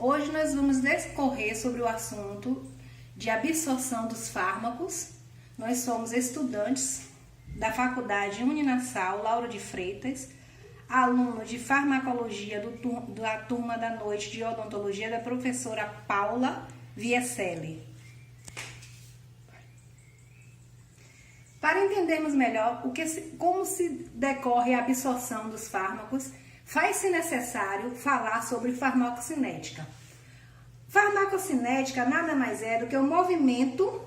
Hoje nós vamos discorrer sobre o assunto de absorção dos fármacos. Nós somos estudantes da Faculdade Uninassal Lauro de Freitas, aluno de farmacologia da turma da noite de odontologia da professora Paula Vieselli. Para entendermos melhor como se decorre a absorção dos fármacos, faz-se necessário falar sobre farmacocinética. Farmacocinética nada mais é do que o movimento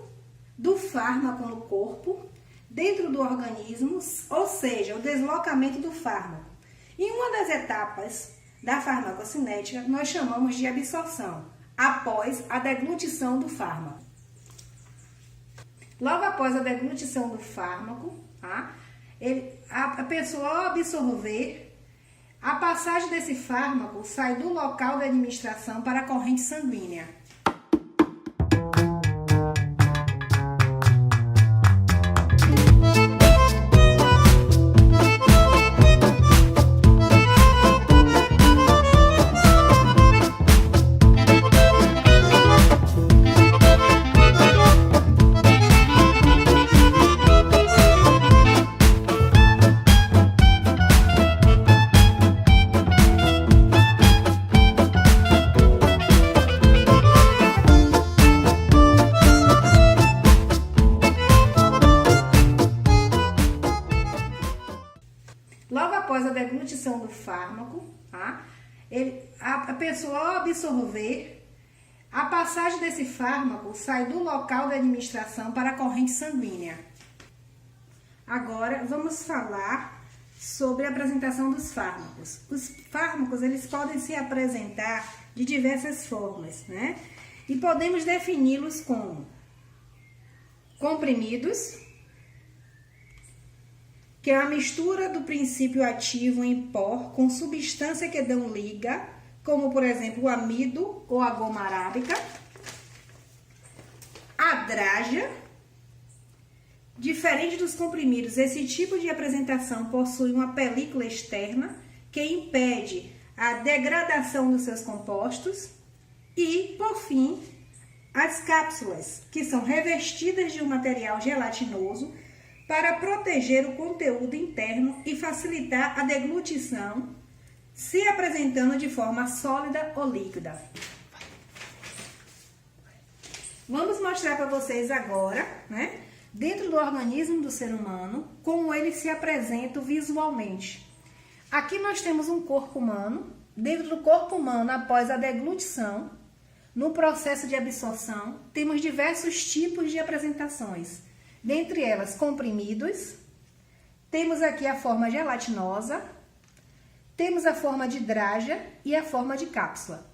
do fármaco no corpo, dentro do organismo, ou seja, o deslocamento do fármaco. E uma das etapas da farmacocinética nós chamamos de absorção, após a deglutição do fármaco. Logo após a deglutição do fármaco, a pessoa ao absorver, a passagem desse fármaco sai do local da administração para a corrente sanguínea. Logo após a deglutição do fármaco, a pessoa ao absorver, a passagem desse fármaco sai do local da administração para a corrente sanguínea. Agora vamos falar sobre a apresentação dos fármacos. Os fármacos eles podem se apresentar de diversas formas, né? E podemos defini-los como comprimidos, que é a mistura do princípio ativo em pó com substância que dão liga, como por exemplo o amido ou a goma arábica. A drágia, diferente dos comprimidos, esse tipo de apresentação possui uma película externa que impede a degradação dos seus compostos. E, por fim, as cápsulas, que são revestidas de um material gelatinoso para proteger o conteúdo interno e facilitar a deglutição, se apresentando de forma sólida ou líquida. Vamos mostrar para vocês agora, dentro do organismo do ser humano, como ele se apresenta visualmente. Aqui nós temos um corpo humano. Dentro do corpo humano, após a deglutição, no processo de absorção, temos diversos tipos de apresentações. Dentre elas, comprimidos, temos aqui a forma gelatinosa, temos a forma de drágia e a forma de cápsula.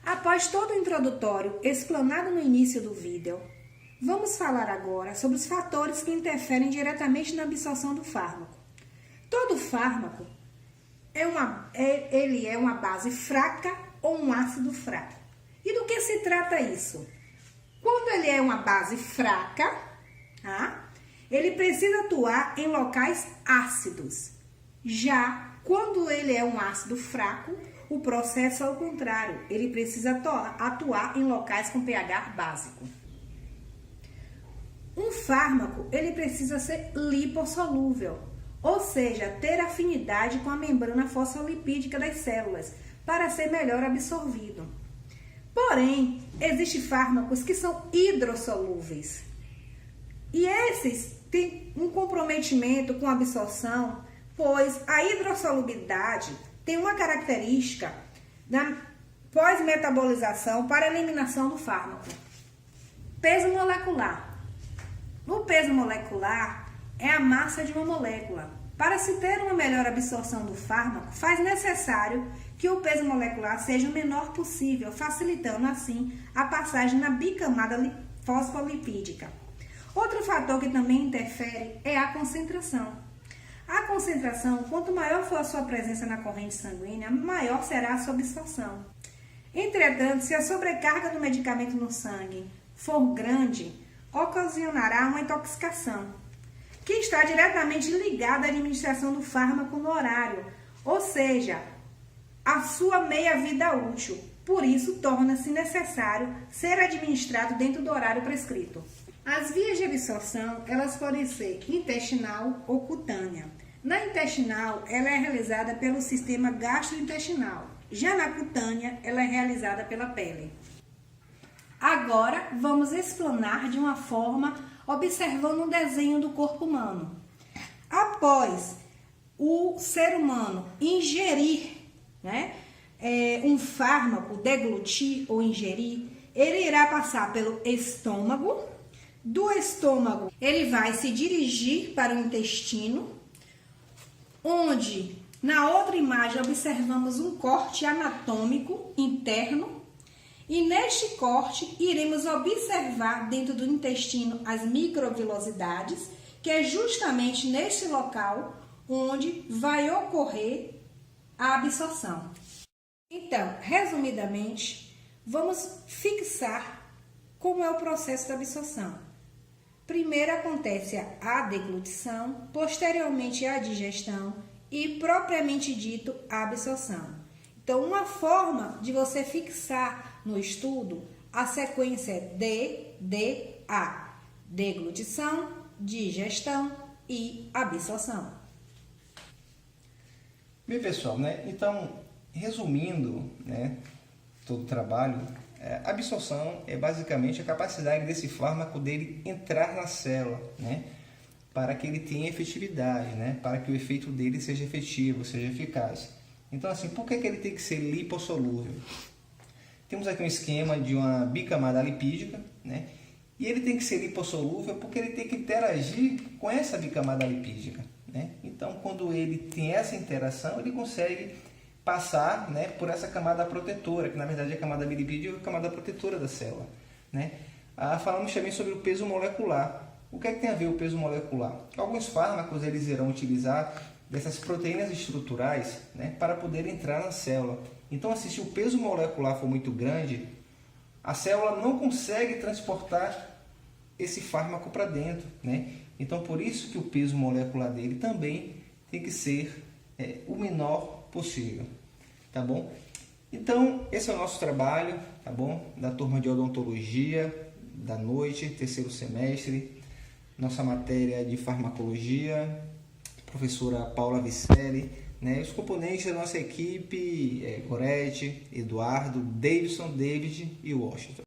Após todo o introdutório explanado no início do vídeo, vamos falar agora sobre os fatores que interferem diretamente na absorção do fármaco. Todo fármaco é uma base fraca ou um ácido fraco. E do que se trata isso? Quando ele é uma base fraca, ele precisa atuar em locais ácidos. Já quando ele é um ácido fraco, o processo é o contrário. Ele precisa atuar em locais com pH básico. Um fármaco, ele precisa ser lipossolúvel, ou seja, ter afinidade com a membrana fosfolipídica das células, para ser melhor absorvido. Porém, existem fármacos que são hidrossolúveis. E esses têm um comprometimento com a absorção, pois a hidrossolubilidade tem uma característica da pós-metabolização para a eliminação do fármaco. Peso molecular. O peso molecular é a massa de uma molécula. Para se ter uma melhor absorção do fármaco, faz necessário que o peso molecular seja o menor possível, facilitando assim a passagem na bicamada fosfolipídica. Outro fator que também interfere é a concentração. A concentração, quanto maior for a sua presença na corrente sanguínea, maior será a sua absorção. Entretanto, se a sobrecarga do medicamento no sangue for grande, ocasionará uma intoxicação, que está diretamente ligada à administração do fármaco no horário, ou seja, a sua meia-vida útil. Por isso, torna-se necessário ser administrado dentro do horário prescrito. As vias de absorção, elas podem ser intestinal ou cutânea. Na intestinal, ela é realizada pelo sistema gastrointestinal. Já na cutânea, ela é realizada pela pele. Agora, vamos explanar de uma forma observando um desenho do corpo humano. Após o ser humano ingerir, um fármaco, deglutir ou ingerir, ele irá passar pelo estômago. Do estômago, ele vai se dirigir para o intestino, onde na outra imagem observamos um corte anatômico interno. E neste corte, iremos observar dentro do intestino as microvilosidades, que é justamente neste local onde vai ocorrer a absorção. Então, resumidamente, vamos fixar como é o processo da absorção. Primeiro acontece a deglutição, posteriormente a digestão e, propriamente dito, a absorção. Então, uma forma de você fixar no estudo, a sequência é DDA, deglutição, digestão e absorção. Bem, pessoal, então, resumindo, todo o trabalho, a absorção é basicamente a capacidade desse fármaco dele entrar na célula, para que ele tenha efetividade, para que o efeito dele seja efetivo, seja eficaz. Então, assim, por que ele tem que ser lipossolúvel? Temos aqui um esquema de uma bicamada lipídica, e ele tem que ser lipossolúvel porque ele tem que interagir com essa bicamada lipídica, Então, quando ele tem essa interação, ele consegue passar, por essa camada protetora, que na verdade é a camada bilipídica, é a camada protetora da célula, Falamos também sobre o peso molecular. O que é que tem a ver o peso molecular? Alguns fármacos eles irão utilizar dessas proteínas estruturais, para poder entrar na célula. Então, assim, se o peso molecular for muito grande, a célula não consegue transportar esse fármaco para dentro, Então, por isso que o peso molecular dele também tem que ser o menor possível, tá bom? Então, esse é o nosso trabalho, tá bom? Da turma de odontologia, da noite, terceiro semestre, nossa matéria de farmacologia, professora Paula Vicelli, Os componentes da nossa equipe, Gorete, Eduardo, Davidson, David e Washington.